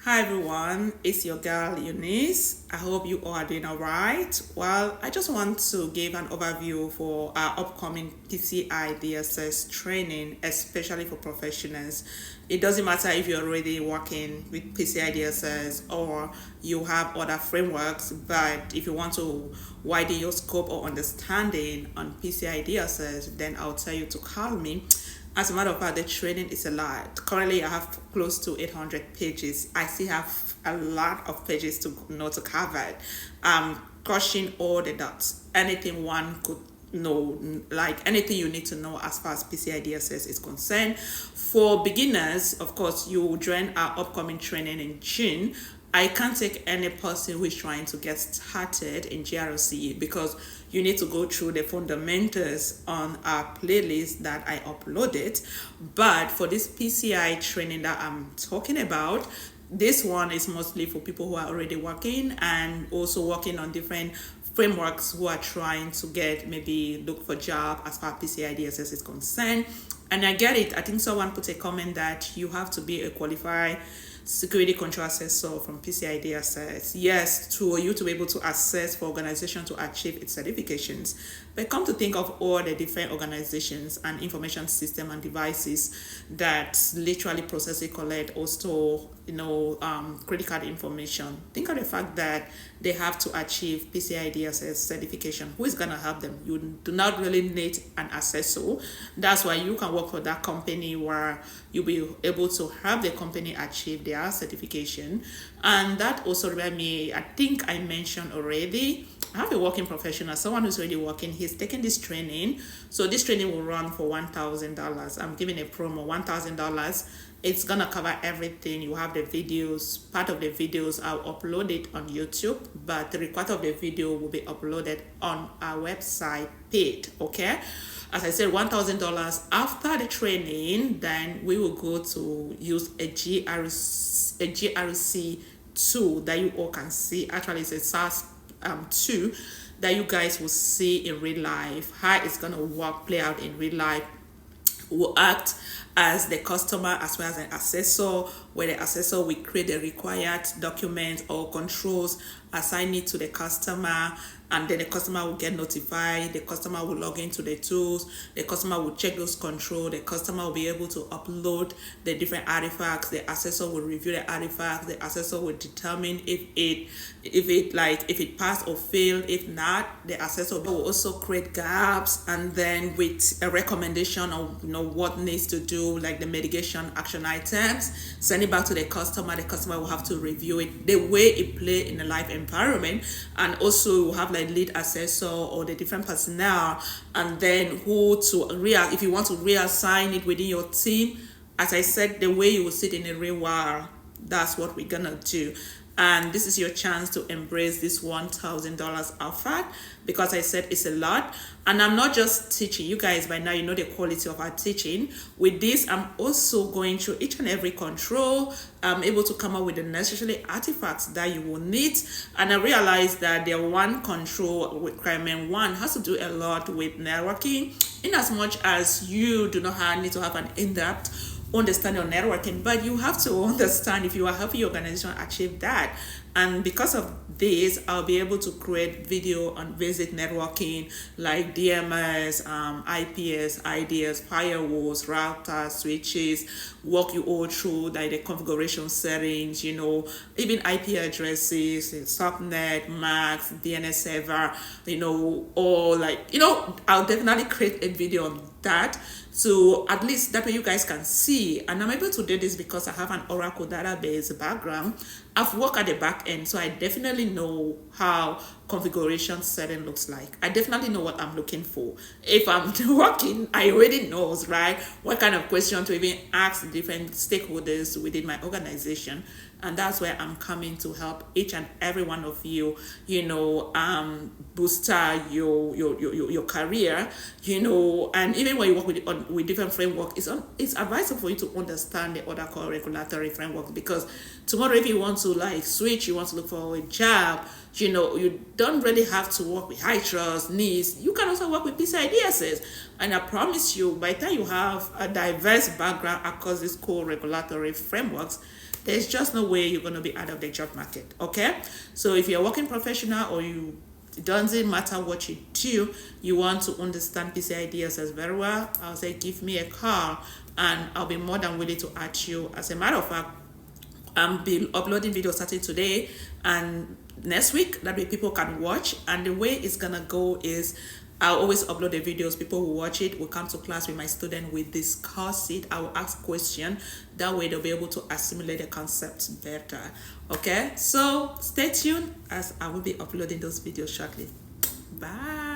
Hi everyone, it's your girl Eunice. I hope you all are doing alright. Well, I just want to give an overview for our upcoming PCI DSS training, especially for professionals. It doesn't matter if you're already working with PCI DSS or you have other frameworks, but if you want to widen your scope or understanding on PCI DSS, then I'll tell you to call me. As a matter of fact, the training is a lot. Currently, I have close to 800 pages. I still have a lot of pages to cover. Crushing all the dots. Anything one could know, like anything you need to know as far as PCI DSS is concerned. For beginners, of course, you will join our upcoming training in June. I can't take any person who is trying to get started in GRC because you need to go through the fundamentals on our playlist that I uploaded. But for this PCI training that I'm talking about, this one is mostly for people who are already working and also working on different frameworks who are trying to get maybe look for job as far as PCI DSS is concerned. And I get it. I think someone put a comment that you have to be a qualified security control assessor from PCI DSS. Yes, to you to be able to assess for organization to achieve its certifications. But come to think of all the different organizations and information system and devices that literally process it, collect or store, critical information. Think of the fact that they have to achieve PCI DSS certification. Who is gonna help them? You do not really need an assessor. That's why you can work for that company where you'll be able to help the company achieve their certification. And that also reminds me, I think I mentioned already, I have a working professional, someone who's already working. He's taking this training. So this training will run for $1,000. I'm giving a promo, $1,000. It's gonna cover everything. You have the videos. Part of the videos I'll upload it on YouTube, but 3/4 of the video will be uploaded on our website page. Okay. As I said, $1,000. After the training, then we will go to use a GRC tool that you all can see. Actually, it's a SaaS tool that you guys will see in real life, how it's gonna work, play out in real life. Will act as the customer as well as an assessor, where the assessor will create the required documents or controls, assign it to the customer, and then the customer will get notified. The customer will log into the tools. The customer will check those controls. The customer will be able to upload the different artifacts. The assessor will review the artifacts. The assessor will determine if it passed or failed. If not, the assessor will also create gaps, and then with a recommendation of what needs to do, like the mitigation action items, send it back to the customer. The customer will have to review it the way it play in a live environment, and also will have like lead assessor or the different personnel, and then who to if you want to reassign it within your team. As I said, the way you will sit in a real world, that's what we're gonna do. And this is your chance to embrace this $1,000 offer, because I said it's a lot. And I'm not just teaching you guys. By now you know the quality of our teaching. With this, I'm also going through each and every control. I'm able to come up with the necessary artifacts that you will need. And I realized that the one control requirement one has to do a lot with networking, in as much as you do not need to have an in-depth understand your networking, but you have to understand if you are helping your organization achieve that. And because of this, I'll be able to create video on basic networking like DMS, IPS, IDS, firewalls, routers, switches, walk you all through like the configuration settings, even IP addresses, subnet, MAC, DNS server, I'll definitely create a video on that. So at least that way you guys can see. And I'm able to do this because I have an Oracle database background. I've worked at the back end, so I definitely know how configuration setting looks like. I definitely know what I'm looking for. If I'm working, I already knows, right, what kind of question to even ask different stakeholders within my organization. And that's where I'm coming to help each and every one of you, booster your career, and even when you work with different framework, it's advisable for you to understand the other core regulatory frameworks, because tomorrow if you want to like switch, you want to look for a job, you don't really have to work with high trust, NIST. You can also work with PCI DSS. And I promise you, by the time you have a diverse background across these core regulatory frameworks, there's just no way you're going to be out of the job market, okay? So if you're a working professional or it doesn't matter what you do, you want to understand PCI DSS very well, I'll say give me a call and I'll be more than willing to add you. As a matter of fact, I'm be uploading videos starting today and next week, that way people can watch. And the way it's gonna go is I'll always upload the videos, people will watch it, will come to class with my student, we discuss it, I will ask questions, that way they'll be able to assimilate the concepts better. Okay, so stay tuned as I will be uploading those videos shortly. Bye.